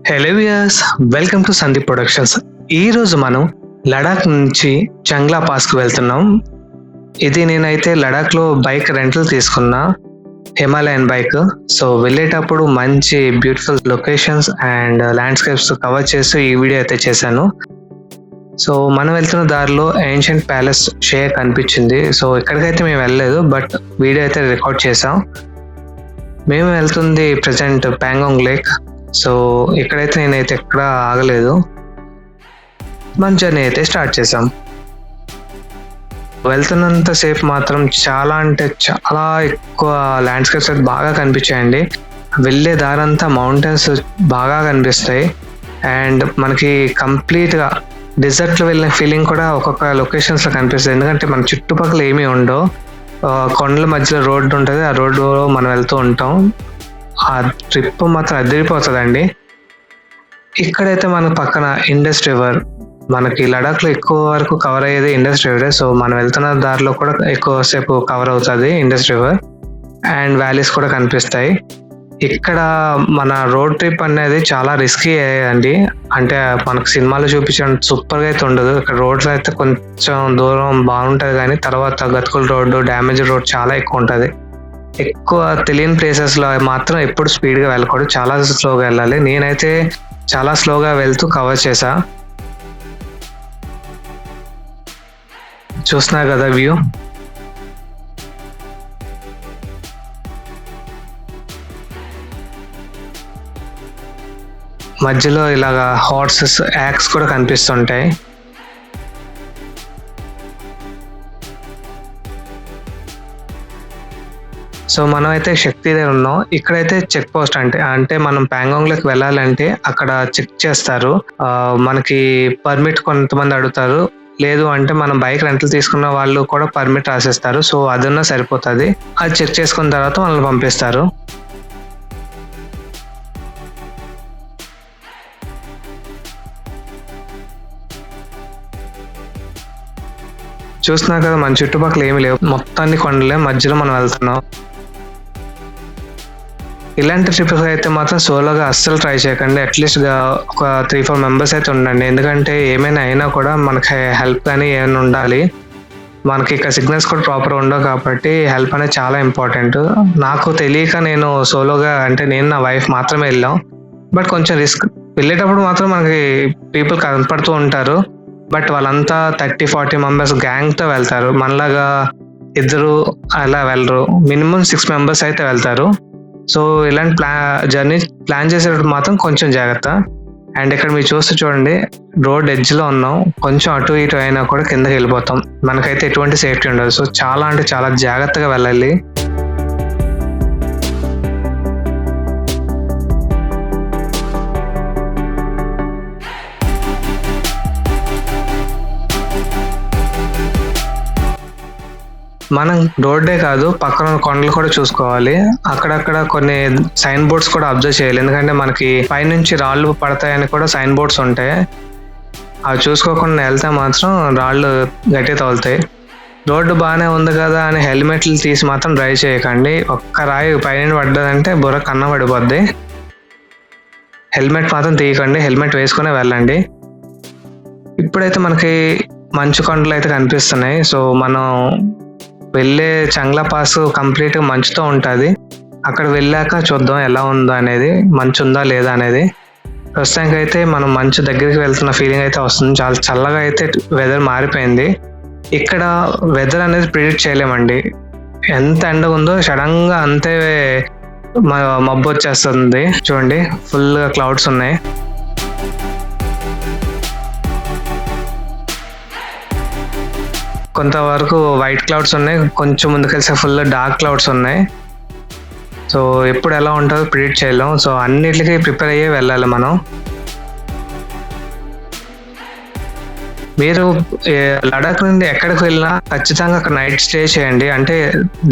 Hello viewers, welcome to Sandeep productions. ఈ రోజు మనం లడాక్ నుంచి చంగ్లా పాస్కి వెళ్తున్నాం. ఇది నేనైతే లడాక్లో బైక్ రెంటల్ తీసుకున్నా, హిమాలయన్ బైక్. సో వెళ్ళేటప్పుడు మంచి beautiful locations and landscapes cover చేస్తూ ఈ వీడియో అయితే చేశాను. సో మనం వెళ్తున్న దారిలో ఏన్షియంట్ ప్యాలెస్ షేర్ కనిపించింది. సో ఇక్కడికైతే మేము వెళ్ళలేదు, బట్ వీడియో అయితే రికార్డ్ చేసాం. మేము వెళ్తుంది ప్రజెంట్ ప్యాంగాంగ్ లేక్. సో ఇక్కడైతే నేనైతే ఎక్కడ ఆగలేదు, మన జర్నీ అయితే స్టార్ట్ చేసాం. వెళ్తున్నంత సేపు మాత్రం చాలా అంటే చాలా ఎక్కువ ల్యాండ్స్కేప్స్ అయితే బాగా కనిపించాయండి. వెళ్ళే దారంతా మౌంటైన్స్ బాగా కనిపిస్తాయి అండ్ మనకి కంప్లీట్గా డెజర్ట్లో వెళ్ళిన ఫీలింగ్ కూడా ఒక్కొక్క లొకేషన్స్లో కనిపిస్తుంది. ఎందుకంటే మన చుట్టుపక్కల ఏమీ ఉండవు, కొండల మధ్యలో రోడ్డు ఉంటుంది, ఆ రోడ్డులో మనం వెళ్తూ ఉంటాం. ఆ ట్రిప్ మాత్రం అదిరిపోతుందండి. ఇక్కడైతే మన పక్కన ఇండస్ రివర్, మనకి లడాక్లో ఎక్కువ వరకు కవర్ అయ్యేది ఇండస్ రివరే. సో మనం వెళ్తున్న దారిలో కూడా ఎక్కువసేపు కవర్ అవుతుంది ఇండస్ రివర్ అండ్ వ్యాలీస్ కూడా కనిపిస్తాయి. ఇక్కడ మన రోడ్ ట్రిప్ అనేది చాలా రిస్కీ అండి. అంటే మనకు సినిమాలో చూపించినంత సూపర్గా అయితే ఉండదు. ఇక్కడ రోడ్స్ అయితే కొంచెం దూరం బాగుంటుంది, కానీ తర్వాత గతుకుల రోడ్డు, డ్యామేజ్ రోడ్ చాలా ఎక్కువ ఉంటుంది. ఎక్కువ తెలియని ప్లేసెస్లో మాత్రం ఎప్పుడు స్పీడ్గా వెళ్ళకూడదు, చాలా స్లోగా వెళ్ళాలి. నేనైతే చాలా స్లోగా వెళ్తూ కవర్ చేశా. చూస్తున్నారు కదా వ్యూ. మధ్యలో ఇలాగా హార్సెస్, యాక్స్ కూడా కనిపిస్తుంటాయి. సో మనం అయితే శక్తి దగ్గర ఉన్నాం. ఇక్కడైతే చెక్ పోస్ట్ అంటే మనం ప్యాంగాంగ్లోకి వెళ్ళాలంటే అక్కడ చెక్ చేస్తారు. మనకి పర్మిట్ కొంతమంది అడుగుతారు, లేదు అంటే మనం బైక్ రెంటల్ తీసుకున్న వాళ్ళు కూడా పర్మిట్ రాసేస్తారు. సో అదన్నా సరిపోతుంది. అది చెక్ చేసుకున్న తర్వాత వాళ్ళని పంపిస్తారు. చూస్తున్నా కదా, మన చుట్టుపక్కల ఏమి లేవు, మొత్తాన్ని కొండలే, మధ్యలో మనం వెళ్తున్నాం. ఇలాంటి ట్రిప్స్ అయితే మాత్రం సోలోగా అస్సలు ట్రై చేయకండి. అట్లీస్ట్ ఒక 3-4 మెంబర్స్ అయితే ఉండండి. ఎందుకంటే ఏమైనా అయినా కూడా మనకి హెల్ప్ కానీ ఏమైనా ఉండాలి. మనకి ఇక్కడ సిగ్నల్స్ కూడా ప్రాపర్ ఉండవు, కాబట్టి హెల్ప్ అనేది చాలా ఇంపార్టెంట్. నాకు తెలియక నేను సోలోగా, అంటే నేను నా వైఫ్ మాత్రమే వెళ్ళాం. బట్ కొంచెం రిస్క్. వెళ్ళేటప్పుడు మాత్రం మనకి పీపుల్ కనపడుతూ ఉంటారు, బట్ వాళ్ళంతా 30-40 మెంబర్స్ గ్యాంగ్తో వెళ్తారు. మనలాగా ఇద్దరు అలా వెళ్ళరు, మినిమం 6 మెంబర్స్ అయితే వెళ్తారు. సో ఇలాంటి జర్నీ ప్లాన్ చేసేటప్పుడు మాత్రం కొంచెం జాగ్రత్త. అండ్ ఇక్కడ మీరు చూడండి, రోడ్ ఎడ్జ్లో ఉన్నాం, కొంచెం అటు ఇటు అయినా కూడా కిందకి వెళ్ళిపోతాం. మనకైతే ఎటువంటి సేఫ్టీ ఉండదు. సో చాలా అంటే చాలా జాగ్రత్తగా వెళ్ళాలి. మనం రోడ్డే కాదు, పక్కన కొండలు కూడా చూసుకోవాలి. అక్కడక్కడ కొన్ని సైన్ బోర్డ్స్ కూడా అబ్జర్వ్ చేయాలి, ఎందుకంటే మనకి పైనుంచి రాళ్ళు పడతాయని కూడా సైన్ బోర్డ్స్ ఉంటాయి. అవి చూసుకోకుండా వెళ్తే మాత్రం రాళ్ళు గట్టి తగులుతాయి. రోడ్డు బాగానే ఉంది కదా అని హెల్మెట్లు తీసి మాత్రం డ్రైవ్ చేయకండి. ఒక్క రాయి పైన పడ్డదంటే బుర్ర కన్న పడిపోద్ది. హెల్మెట్ మాత్రం తీయకండి, హెల్మెట్ వేసుకునే వెళ్ళండి. ఇప్పుడైతే మనకి మంచు కొండలు అయితే కనిపిస్తున్నాయి. సో మనం వెళ్ళే చంగ్లా పాస్ కంప్లీట్గా మంచుతో ఉంటుంది. అక్కడ వెళ్ళాక చూద్దాం ఎలా ఉందో అనేది, మంచు ఉందా లేదా అనేది. ప్రస్తుతానికి అయితే మనం మంచు దగ్గరికి వెళ్తున్న ఫీలింగ్ అయితే వస్తుంది. చాలా చల్లగా అయితే వెదర్ మారిపోయింది. ఇక్కడ వెదర్ అనేది ప్రిడిక్ట్ చేయలేమండి. ఎంత ఎండ ఉందో సడన్గా అంతే మబ్బు వచ్చేస్తుంది. చూడండి, ఫుల్గా క్లౌడ్స్ ఉన్నాయి. కొంతవరకు వైట్ క్లౌడ్స్ ఉన్నాయి, కొంచెం ముందుకెళ్తే ఫుల్ డార్క్ క్లౌడ్స్ ఉన్నాయి. సో ఎప్పుడు ఎలా ఉంటుందో ప్రిడిక్ట్ చేయలేం. సో అన్నిటికీ ప్రిపేర్ అయ్యే వెళ్ళాలి మనం. మీరు లడాక్ నుండి ఎక్కడికి వెళ్ళినా ఖచ్చితంగా అక్కడ నైట్ స్టే చేయండి. అంటే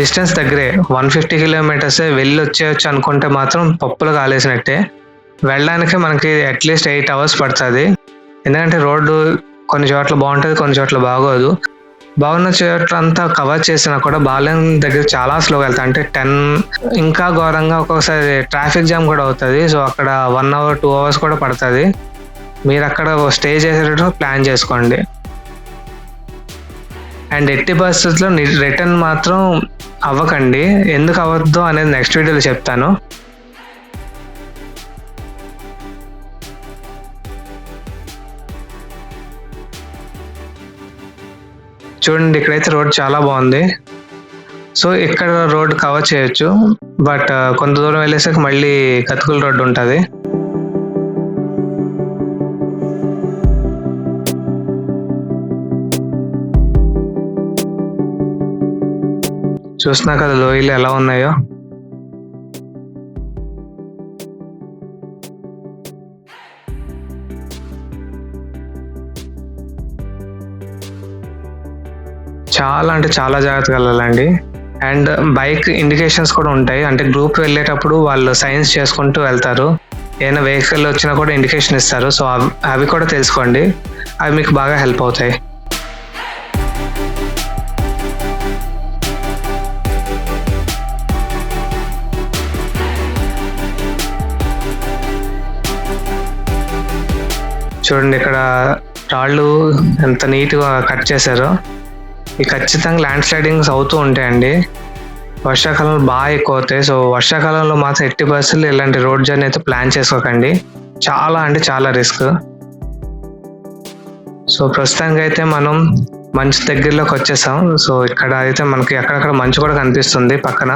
డిస్టెన్స్ దగ్గరే, 150 కిలోమీటర్స్ వెళ్ళి వచ్చేయచ్చు అనుకుంటే మాత్రం పప్పులు కాలేసినట్టే. వెళ్ళడానికి మనకి అట్లీస్ట్ 8 hours పడుతుంది. ఎందుకంటే రోడ్డు కొన్ని చోట్ల బాగుంటుంది, కొన్ని చోట్ల బాగోదు. బాగున్న చోట్ల అంతా కవర్ చేసినా కూడా బాలేని దగ్గర చాలా స్లోగా వెళ్తాయి. అంటే 10 ఇంకా ఘోరంగా ఒక్కొక్కసారి ట్రాఫిక్ జామ్ కూడా అవుతుంది. సో అక్కడ 1 అవర్ 2 అవర్స్ కూడా పడుతుంది. మీరు అక్కడ స్టే చేసేటట్టు ప్లాన్ చేసుకోండి. అండ్ ఎట్టి పరిస్థితుల్లో రిటర్న్ మాత్రం అవ్వకండి. ఎందుకు అవ్వద్దు అనేది నెక్స్ట్ వీడియోలో చెప్తాను. చూడండి, ఇక్కడైతే రోడ్ చాలా బాగుంది. సో ఇక్కడ రోడ్ కవర్ చేయొచ్చు, బట్ కొంత దూరం వెళ్ళేసాక మళ్ళీ కతుకుల రోడ్డు ఉంటుంది. చూస్తున్నా కదా లోయలు ఎలా ఉన్నాయో. చాలా అంటే చాలా జాగ్రత్తగా వెళ్ళాలండి. అండ్ బైక్ ఇండికేషన్స్ కూడా ఉంటాయి. అంటే గ్రూప్ వెళ్ళేటప్పుడు వాళ్ళు సైన్స్ చేసుకుంటూ వెళ్తారు. ఏదైనా వెహికల్ వచ్చినా కూడా ఇండికేషన్ ఇస్తారు. సో అవి కూడా తెలుసుకోండి, అవి మీకు బాగా హెల్ప్ అవుతాయి. చూడండి, ఇక్కడ రాళ్ళు ఎంత నీట్గా కట్ చేశారో. ఈ ఖచ్చితంగా ల్యాండ్ స్లైడింగ్స్ అవుతూ ఉంటాయండి. వర్షాకాలంలో బాగా ఎక్కువ అవుతాయి. సో వర్షాకాలంలో మాత్రం ఎట్టి బస్సులు ఇలాంటి రోడ్ జర్నీ అయితే ప్లాన్ చేసుకోకండి. చాలా అంటే చాలా రిస్క్. సో ప్రస్తుతానికి అయితే మనం మంచు దగ్గరలోకి వచ్చేసాం. సో ఇక్కడ అయితే మనకి అక్కడక్కడ మంచు కూడా కనిపిస్తుంది పక్కన.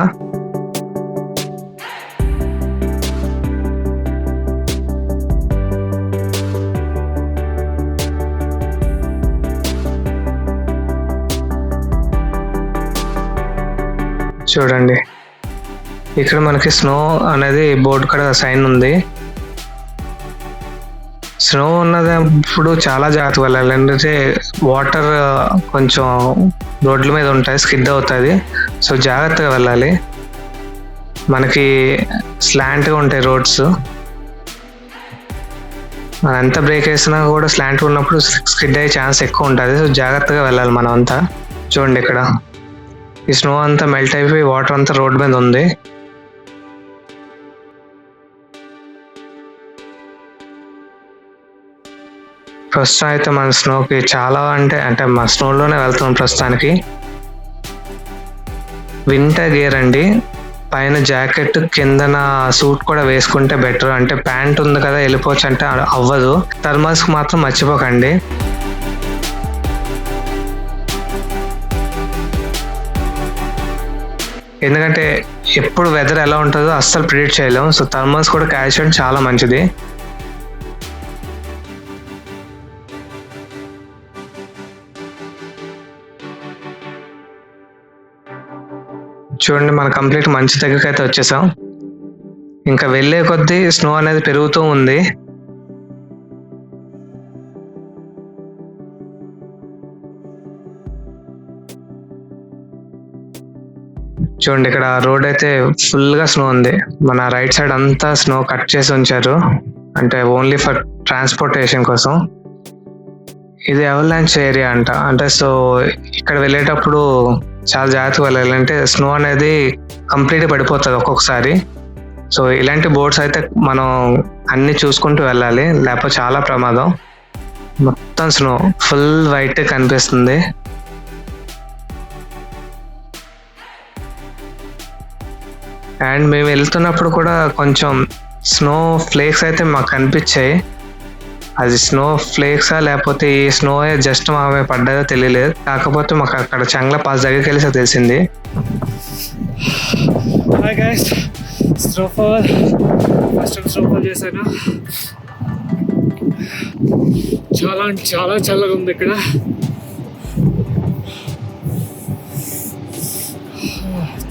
చూడండి, ఇక్కడ మనకి స్నో అనేది బోర్డు కూడా సైన్ ఉంది. స్నో ఉన్నప్పుడు చాలా జాగ్రత్తగా వెళ్ళాలి. ఎందుకంటే వాటర్ కొంచెం రోడ్ల మీద ఉంటాయి, స్కిడ్ అవుతుంది. సో జాగ్రత్తగా వెళ్ళాలి. మనకి స్లాంట్గా ఉంటాయి రోడ్స్. మనం ఎంత బ్రేక్ వేసినా కూడా స్లాంట్ ఉన్నప్పుడు స్కిడ్ అయ్యే ఛాన్స్ ఎక్కువ ఉంటుంది. సో జాగ్రత్తగా వెళ్ళాలి మనం అంతా. చూడండి, ఇక్కడ ఈ స్నో అంతా మెల్ట్ అయిపోయి వాటర్ అంతా రోడ్ మీద ఉంది. ప్రస్తుతం అయితే మన స్నోకి చాలా అంటే మన స్నోలోనే వెళ్తున్నాం ప్రస్తుతానికి. వింటర్ గేర్ అండి, పైన జాకెట్ కిందన సూట్ కూడా వేసుకుంటే బెటర్. అంటే ప్యాంట్ ఉంది కదా వెళ్ళిపోవచ్చు అంటే అవ్వదు. థర్మల్స్కి మాత్రం మర్చిపోకండి. ఎందుకంటే ఎప్పుడు వెదర్ ఎలా ఉంటుందో అస్సలు ప్రిడిక్ట్ చేయలేము. సో థర్మల్స్ కూడా క్యారీ చేయడం చాలా మంచిది. చూడండి, మన కంప్లీట్ మంచు దగ్గరికి అయితే వచ్చేసాం. ఇంకా వెళ్ళే కొద్దీ స్నో అనేది పెరుగుతూ ఉంది. చూడండి, ఇక్కడ రోడ్ అయితే ఫుల్ గా స్నో ఉంది. మన రైట్ సైడ్ అంతా స్నో కట్ చేసి ఉంచారు, అంటే ఓన్లీ ఫర్ ట్రాన్స్పోర్టేషన్ కోసం. ఇది అవలాంచ్ ఏరియా అంట. అంటే సో ఇక్కడ వెళ్ళేటప్పుడు చాలా జాగ్రత్తగా వెళ్ళాలి. అంటే స్నో అనేది కంప్లీట్గా పడిపోతుంది ఒక్కొక్కసారి. సో ఇలాంటి బోర్డ్స్ అయితే మనం అన్ని చూసుకుంటూ వెళ్ళాలి, లేకపోతే చాలా ప్రమాదం. మొత్తం స్నో ఫుల్ వైట్ కనిపిస్తుంది. అండ్ మేము వెళ్తున్నప్పుడు కూడా కొంచెం స్నో ఫ్లేక్స్ అయితే మాకు కనిపించాయి. అది స్నో ఫ్లేక్సా లేకపోతే ఈ స్నో జస్ట్ మామే పడ్డదో తెలియలేదు. కాకపోతే మాకు అక్కడ చంగ్లా పాస్ దగ్గరికి వెళ్ళి తెలిసింది. Hi guys, snowfall first time snowfall చేశాను. చాలా అంటే చాలా చల్లగా ఉంది ఇక్కడ.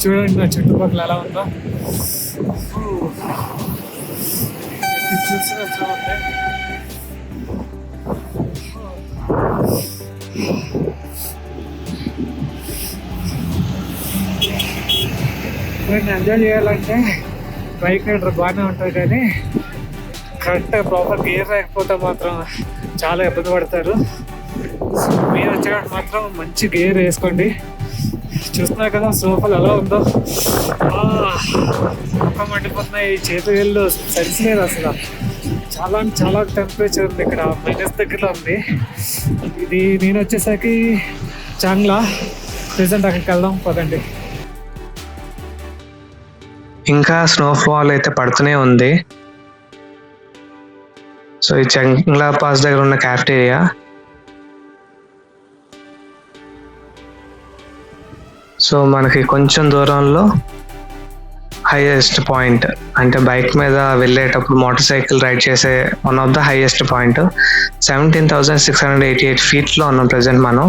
చూడండి నా చుట్టుపక్కల ఎలా ఉందో. చూసిన చూడండి. ఎంజాయ్ చేయాలంటే బైక్ రైడర్ బాగానే ఉంటుంది, కానీ కరెక్ట్గా ప్రాపర్ గేర్ లేకపోతే మాత్రం చాలా ఇబ్బంది పడతారు. సో మీరు వచ్చేటప్పుడు మాత్రం మంచి గేర్ వేసుకోండి. చూస్తున్నా కదా స్నోఫాల్ ఎలా ఉందో, ముఖం మండిపోతున్నాయి, చేతి వేళ్ళు సెన్స్ లేదు అసలు. చాలా అంటే చాలా టెంపరేచర్ ఉంది ఇక్కడ, మైనస్ దగ్గరలో ఉంది. ఇది నేను వచ్చేసరికి చాంగ్లా, ప్రెసెంట్ అక్కడికి వెళ్దాం పదండి. ఇంకా స్నోఫాల్ అయితే పడుతూనే ఉంది. సో ఈ చాంగ్లా పాస్ దగ్గర ఉన్న క్యాఫ్టేరియా. సో మనకి కొంచెం దూరంలో హైయెస్ట్ పాయింట్, అంటే బైక్ మీద వెళ్ళేటప్పుడు మోటార్ సైకిల్ రైడ్ చేసే one of the highest point 17,688 ఫీట్లో ఉన్నాం ప్రజెంట్ మనం.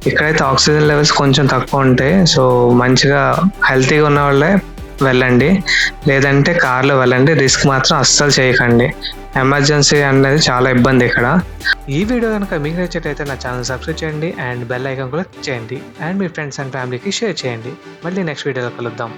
ఇక్కడైతే ఆక్సిజన్ లెవెల్స్ కొంచెం తక్కువ ఉంటాయి. సో మంచిగా హెల్తీగా ఉన్న వాళ్ళే వెళ్ళండి, లేదంటే కార్లో వెళ్ళండి. రిస్క్ మాత్రం అస్సలు చేయకండి, ఎమర్జెన్సీ అనేది చాలా ఇబ్బంది ఇక్కడ. ఈ వీడియో కనుక మీకు నచ్చినట్లయితే నా ఛానల్ సబ్స్క్రైబ్ చేయండి అండ్ బెల్ ఐకాన్ కూడా క్లిక్ చేయండి అండ్ మీ ఫ్రెండ్స్ అండ్ ఫ్యామిలీకి షేర్ చేయండి. మళ్ళీ నెక్స్ట్ వీడియోలో కలుద్దాం.